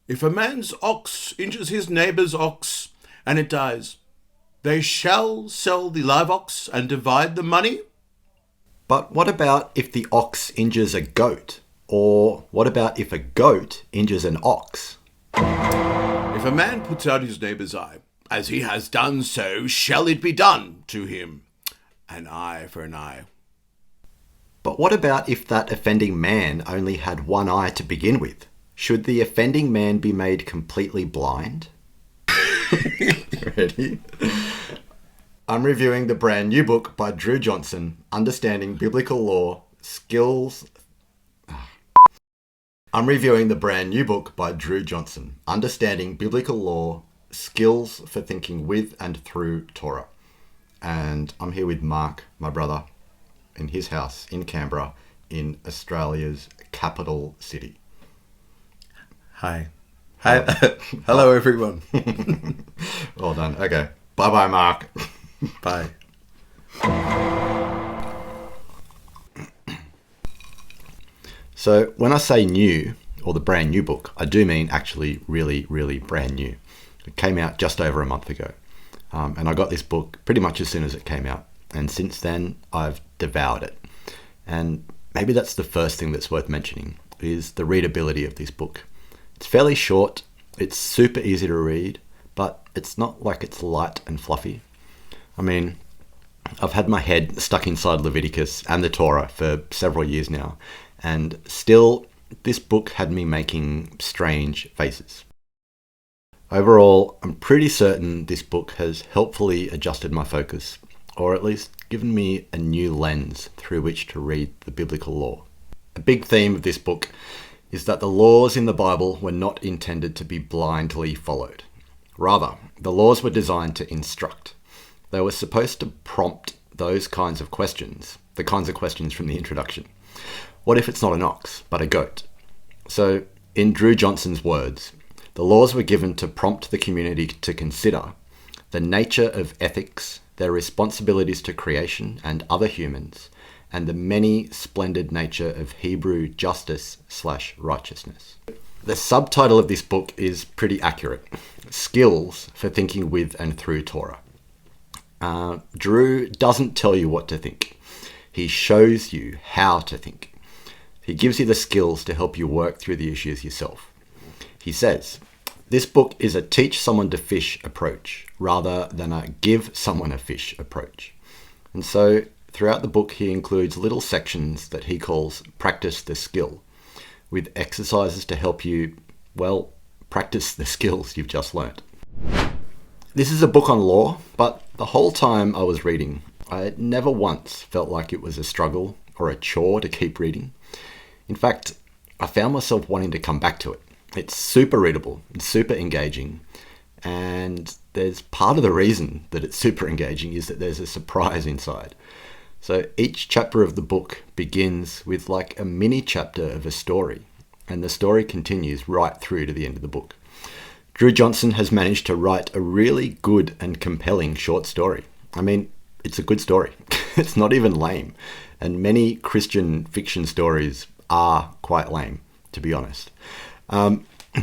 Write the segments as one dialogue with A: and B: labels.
A: If a man's ox injures his neighbour's ox, and it dies, they shall sell the live ox and divide the money?
B: But what about if the ox injures a goat? Or what about if a goat injures an ox?
A: If a man puts out his neighbour's eye, as he has done, so shall it be done to him. An eye for an eye.
B: But what about if that offending man only had one eye to begin with? Should the offending man be made completely blind? Ready? I'm reviewing the brand new book by Dru Johnson, Understanding Biblical Law, Skills... I'm reviewing the brand new book by Dru Johnson, Understanding Biblical Law, Skills for Thinking with and Through Torah. And I'm here with Mark, my brother, in his house in Canberra, in Australia's capital city.
A: Hi. Hello, everyone.
B: Well done. Okay. Bye-bye, Mark.
A: Bye.
B: So when I say new, or the brand new book, I do mean actually really, really brand new. It came out just over a month ago. And I got this book pretty much as soon as it came out. And since then, I've devoured it. And maybe that's the first thing that's worth mentioning, is the readability of this book. It's fairly short, it's super easy to read, but it's not like it's light and fluffy. I mean, I've had my head stuck inside Leviticus and the Torah for several years now, and still, this book had me making strange faces. Overall, I'm pretty certain this book has helpfully adjusted my focus, or at least given me a new lens through which to read the biblical law. A big theme of this book is that the laws in the Bible were not intended to be blindly followed. Rather, the laws were designed to instruct. They were supposed to prompt those kinds of questions, the kinds of questions from the introduction. What if it's not an ox, but a goat? So, in Dru Johnson's words, the laws were given to prompt the community to consider the nature of ethics, their responsibilities to creation and other humans, and the many splendid nature of Hebrew justice/righteousness. The subtitle of this book is pretty accurate. Skills for Thinking with and Through Torah. Dru doesn't tell you what to think. He shows you how to think. He gives you the skills to help you work through the issues yourself. He says, this book is a teach someone to fish approach rather than a give someone a fish approach. And so throughout the book, he includes little sections that he calls practice the skill, with exercises to help you, well, practice the skills you've just learnt. This is a book on law, but the whole time I was reading, I never once felt like it was a struggle or a chore to keep reading. In fact, I found myself wanting to come back to it. It's super readable, it's super engaging, and there's part of the reason that it's super engaging is that there's a surprise inside. So each chapter of the book begins with like a mini chapter of a story, and the story continues right through to the end of the book. Dru Johnson has managed to write a really good and compelling short story. I mean, it's a good story. It's not even lame, and many Christian fiction stories are quite lame, to be honest.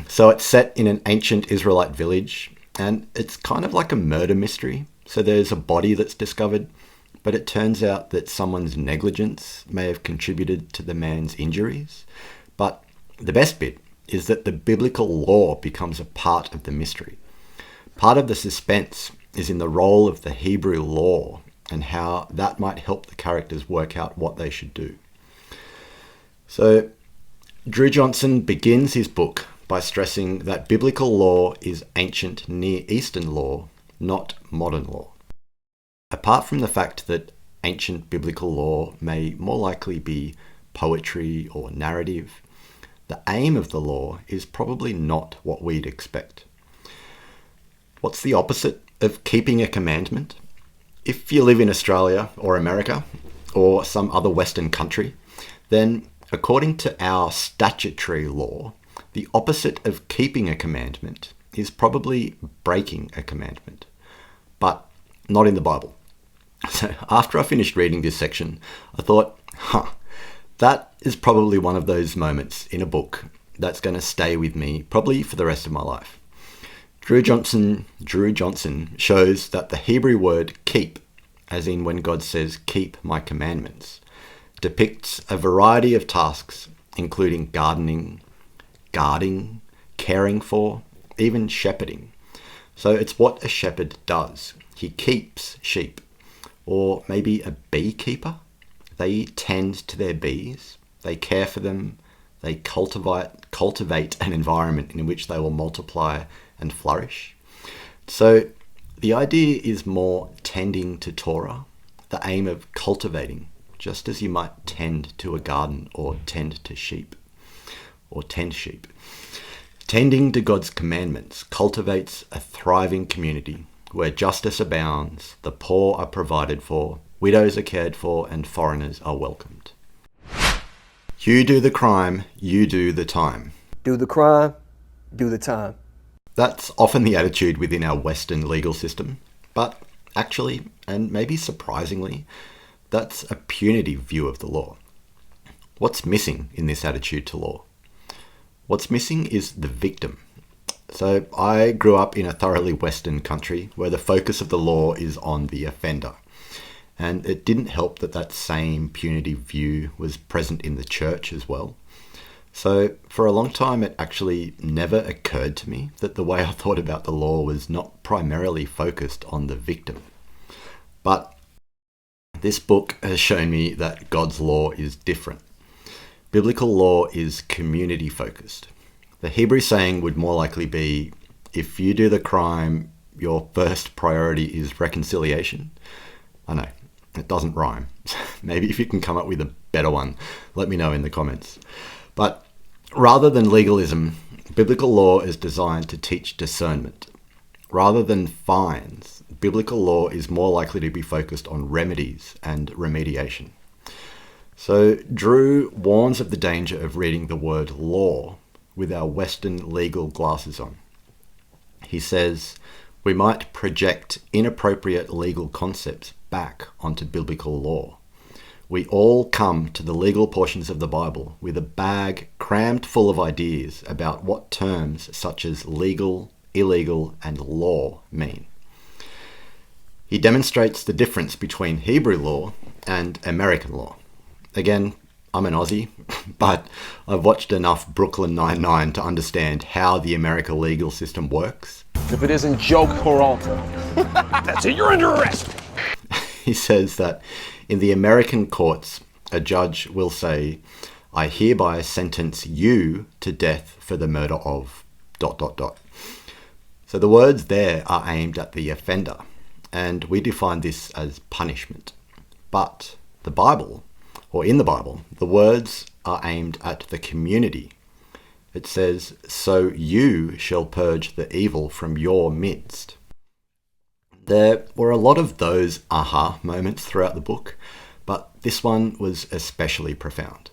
B: So it's set in an ancient Israelite village, and it's kind of like a murder mystery. So there's a body that's discovered, but it turns out that someone's negligence may have contributed to the man's injuries. But the best bit is that the biblical law becomes a part of the mystery. Part of the suspense is in the role of the Hebrew law and how that might help the characters work out what they should do. So Dru Johnson begins his book by stressing that biblical law is ancient Near Eastern law, not modern law. Apart from the fact that ancient biblical law may more likely be poetry or narrative, the aim of the law is probably not what we'd expect. What's the opposite of keeping a commandment? If you live in Australia or America or some other Western country, then according to our statutory law, the opposite of keeping a commandment is probably breaking a commandment, but not in the Bible. So after I finished reading this section, I thought, that is probably one of those moments in a book that's going to stay with me probably for the rest of my life. Dru Johnson shows that the Hebrew word keep, as in when God says, keep my commandments, depicts a variety of tasks, including gardening, guarding, caring for, even shepherding. So it's what a shepherd does. He keeps sheep, or maybe a beekeeper. They tend to their bees, they care for them, they cultivate an environment in which they will multiply and flourish. So the idea is more tending to Torah, the aim of cultivating, just as you might tend to a garden or tend to sheep, or tend sheep. Tending to God's commandments cultivates a thriving community where justice abounds, the poor are provided for, widows are cared for, and foreigners are welcomed. You do the crime, you do the time.
C: Do the crime, do the time.
B: That's often the attitude within our Western legal system, but actually, and maybe surprisingly, that's a punitive view of the law. What's missing in this attitude to law? What's missing is the victim. So I grew up in a thoroughly Western country where the focus of the law is on the offender. And it didn't help that that same punitive view was present in the church as well. So for a long time, it actually never occurred to me that the way I thought about the law was not primarily focused on the victim. But this book has shown me that God's law is different. Biblical law is community focused. The Hebrew saying would more likely be, if you do the crime, your first priority is reconciliation. I know, it doesn't rhyme. Maybe if you can come up with a better one, let me know in the comments. But rather than legalism, biblical law is designed to teach discernment. Rather than fines, biblical law is more likely to be focused on remedies and remediation. So Dru warns of the danger of reading the word law with our Western legal glasses on. He says, we might project inappropriate legal concepts back onto biblical law. We all come to the legal portions of the Bible with a bag crammed full of ideas about what terms such as legal, illegal, and law mean. He demonstrates the difference between Hebrew law and American law. Again, I'm an Aussie, but I've watched enough Brooklyn Nine-Nine to understand how the American legal system works.
D: If it isn't joke Peralta, that's it, you're under arrest.
B: He says that in the American courts, a judge will say, I hereby sentence you to death for the murder of ... So the words there are aimed at the offender, and we define this as punishment. But the Bible, or in the Bible, the words are aimed at the community. It says, so you shall purge the evil from your midst. There were a lot of those aha moments throughout the book, but this one was especially profound.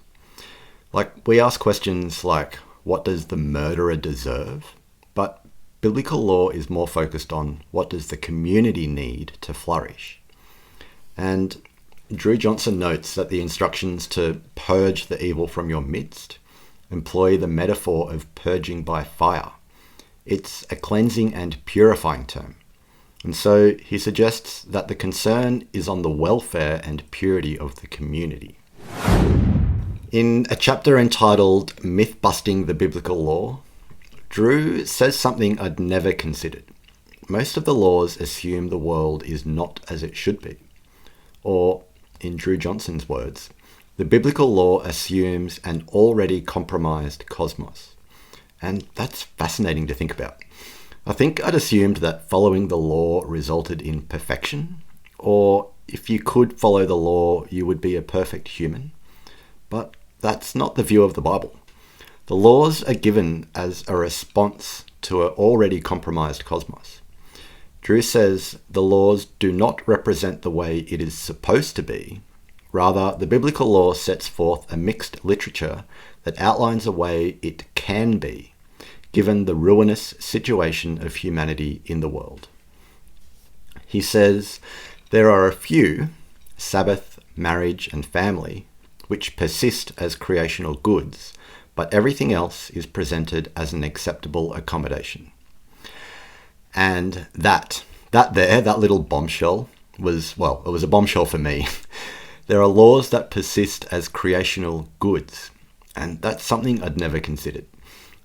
B: Like, we ask questions like, what does the murderer deserve? But biblical law is more focused on what does the community need to flourish. And Dru Johnson notes that the instructions to purge the evil from your midst employ the metaphor of purging by fire. It's a cleansing and purifying term. And so he suggests that the concern is on the welfare and purity of the community. In a chapter entitled Myth-Busting the Biblical Law, Dru says something I'd never considered. Most of the laws assume the world is not as it should be. Or, in Dru Johnson's words, the biblical law assumes an already compromised cosmos. And that's fascinating to think about. I think I'd assumed that following the law resulted in perfection, or if you could follow the law, you would be a perfect human. But that's not the view of the Bible. The laws are given as a response to an already compromised cosmos. Dru says the laws do not represent the way it is supposed to be. Rather, the biblical law sets forth a mixed literature that outlines a way it can be, given the ruinous situation of humanity in the world. He says there are a few, Sabbath, marriage, and family, which persist as creational goods, but everything else is presented as an acceptable accommodation. And that little bombshell was, well, it was a bombshell for me. There are laws that persist as creational goods, and that's something I'd never considered.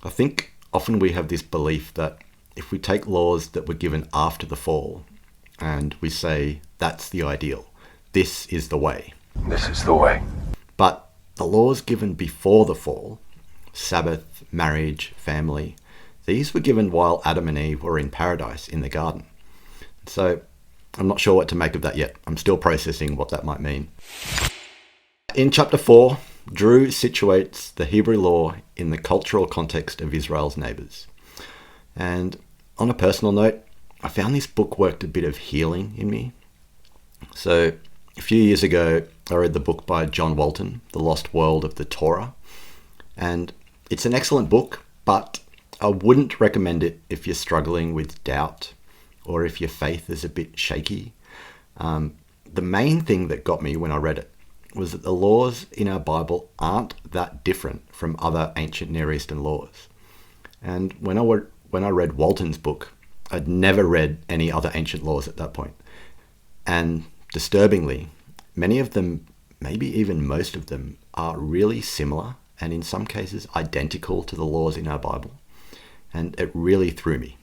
B: I think often we have this belief that if we take laws that were given after the fall and we say that's the ideal, this is the way.
D: This is the way.
B: But the laws given before the fall, Sabbath, marriage, family, these were given while Adam and Eve were in paradise in the garden. So I'm not sure what to make of that yet. I'm still processing what that might mean. In chapter 4, Dru situates the Hebrew law in the cultural context of Israel's neighbours. And on a personal note, I found this book worked a bit of healing in me. So a few years ago, I read the book by John Walton, The Lost World of the Torah. And it's an excellent book, but I wouldn't recommend it if you're struggling with doubt or if your faith is a bit shaky. The main thing that got me when I read it was that the laws in our Bible aren't that different from other ancient Near Eastern laws. And when I read Walton's book, I'd never read any other ancient laws at that point. And disturbingly, many of them, maybe even most of them, are really similar and in some cases identical to the laws in our Bible. And it really threw me.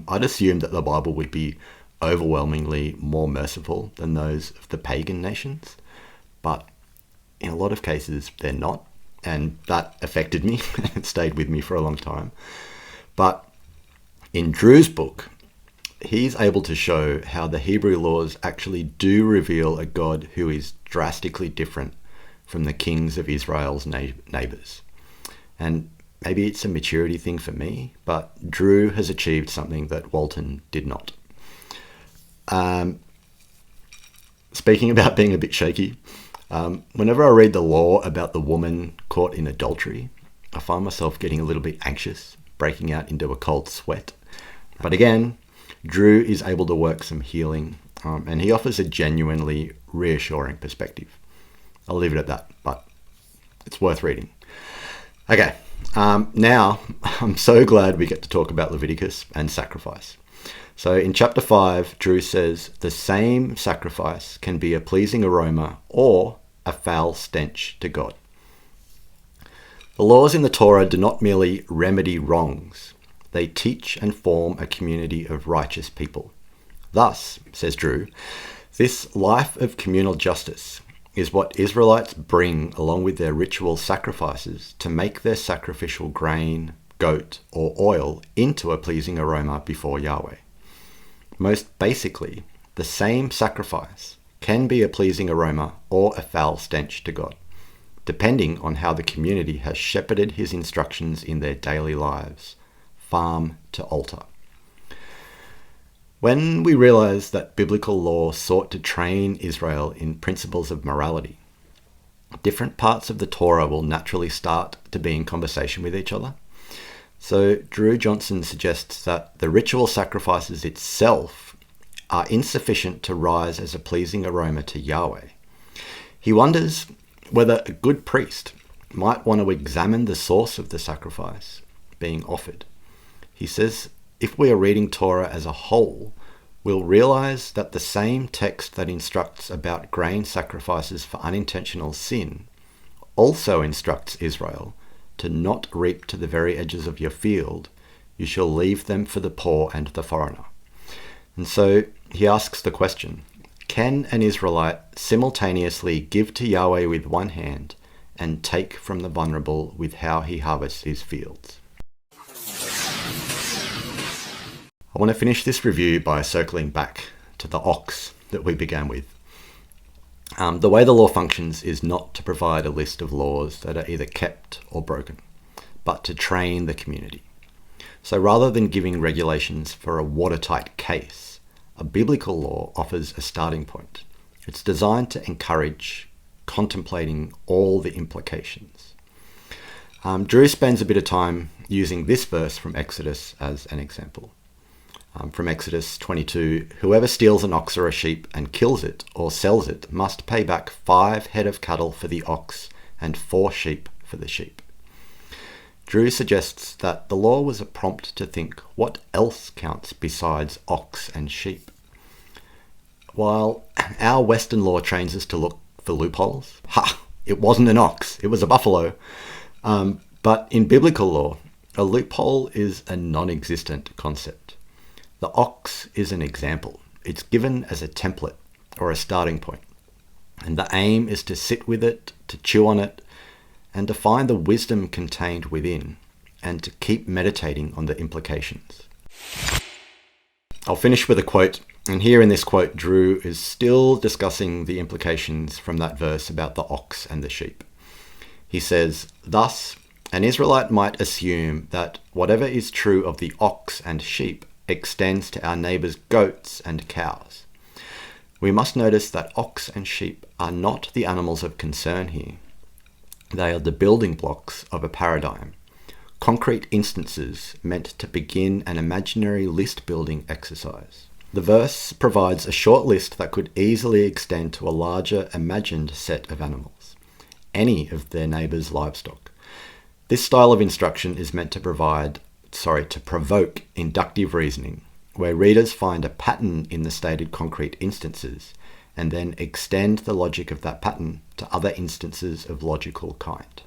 B: I'd assumed that the Bible would be overwhelmingly more merciful than those of the pagan nations, but in a lot of cases they're not, and that affected me and stayed with me for a long time. But in Dru's book, he's able to show how the Hebrew laws actually do reveal a God who is drastically different from the kings of Israel's neighbours. And maybe it's a maturity thing for me, but Dru has achieved something that Walton did not. Speaking about being a bit shaky, whenever I read the law about the woman caught in adultery, I find myself getting a little bit anxious, breaking out into a cold sweat. But again, Dru is able to work some healing, and he offers a genuinely reassuring perspective. I'll leave it at that, but it's worth reading. Okay, now I'm so glad we get to talk about Leviticus and sacrifice. So in chapter 5, Dru says, the same sacrifice can be a pleasing aroma or a foul stench to God. The laws in the Torah do not merely remedy wrongs. They teach and form a community of righteous people. Thus, says Dru, this life of communal justice is what Israelites bring along with their ritual sacrifices to make their sacrificial grain, goat, or oil into a pleasing aroma before Yahweh. Most basically, the same sacrifice can be a pleasing aroma or a foul stench to God, depending on how the community has shepherded his instructions in their daily lives, farm to altar. When we realize that biblical law sought to train Israel in principles of morality, different parts of the Torah will naturally start to be in conversation with each other. So Dru Johnson suggests that the ritual sacrifices itself are insufficient to rise as a pleasing aroma to Yahweh. He wonders whether a good priest might want to examine the source of the sacrifice being offered. He says, if we are reading Torah as a whole, we'll realize that the same text that instructs about grain sacrifices for unintentional sin also instructs Israel to not reap to the very edges of your field. You shall leave them for the poor and the foreigner. And so he asks the question, can an Israelite simultaneously give to Yahweh with one hand and take from the vulnerable with how he harvests his fields? I want to finish this review by circling back to the ox that we began with. The way the law functions is not to provide a list of laws that are either kept or broken, but to train the community. So rather than giving regulations for a watertight case, a biblical law offers a starting point. It's designed to encourage contemplating all the implications. Dru spends a bit of time using this verse from Exodus as an example. From Exodus 22, whoever steals an ox or a sheep and kills it or sells it must pay back 5 head of cattle for the ox and 4 sheep for the sheep. Dru suggests that the law was a prompt to think what else counts besides ox and sheep. While our Western law trains us to look for loopholes, it wasn't an ox, it was a buffalo. But in biblical law, a loophole is a non-existent concept. The ox is an example. It's given as a template or a starting point. And the aim is to sit with it, to chew on it, and to find the wisdom contained within, and to keep meditating on the implications. I'll finish with a quote, and here in this quote, Dru is still discussing the implications from that verse about the ox and the sheep. He says, "Thus, an Israelite might assume that whatever is true of the ox and sheep extends to our neighbour's goats and cows. We must notice that ox and sheep are not the animals of concern here. They are the building blocks of a paradigm, concrete instances meant to begin an imaginary list-building exercise. The verse provides a short list that could easily extend to a larger imagined set of animals, any of their neighbours' livestock. This style of instruction is meant to provoke inductive reasoning, where readers find a pattern in the stated concrete instances and then extend the logic of that pattern to other instances of logical kind."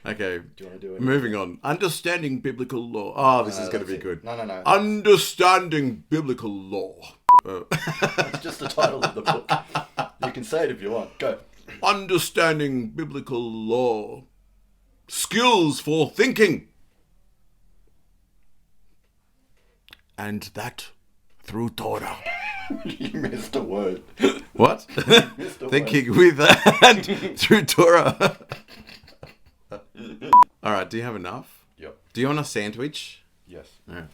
A: Okay,
B: Do you want to do it?
A: moving on. Understanding biblical law. Oh, this is going to be good.
B: No.
A: Understanding biblical law.
B: It's just the title of the book. You can say it if you want. Go.
A: Understanding biblical law. Skills for thinking. And that through Torah.
B: You missed a word.
A: What?
B: Missed a
A: Thinking with and through Torah. All right, do you have enough?
B: Yep.
A: Do you want a sandwich?
B: Yes.
A: Yeah.